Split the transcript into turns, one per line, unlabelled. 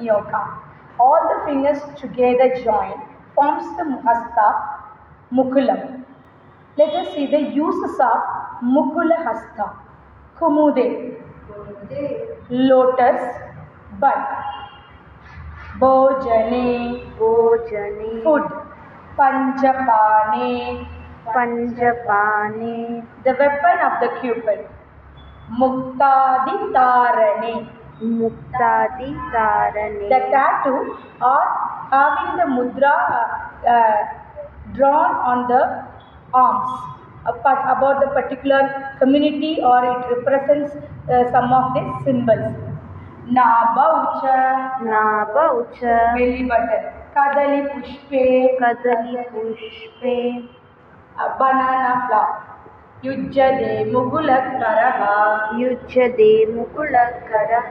Yoga. All the fingers together join forms the hasta mukulam. Let us see the uses of mukula hasta. Kumude, lotus, bud, bojane,
भोजने
food, panjapane,
पंजपाने
the weapon of the cupid, muktadi tarane.
मुक्तादिकारणे
The tattoo or having the mudra drawn on the arms about the particular community, or it represents some of the symbols. Nabaucha,
नाभौच
belly button. Kadali pushpe,
कदलीपुष्पे
banana flower. Yujjade mugulakkaraha.
युज्यते मुकुलकरः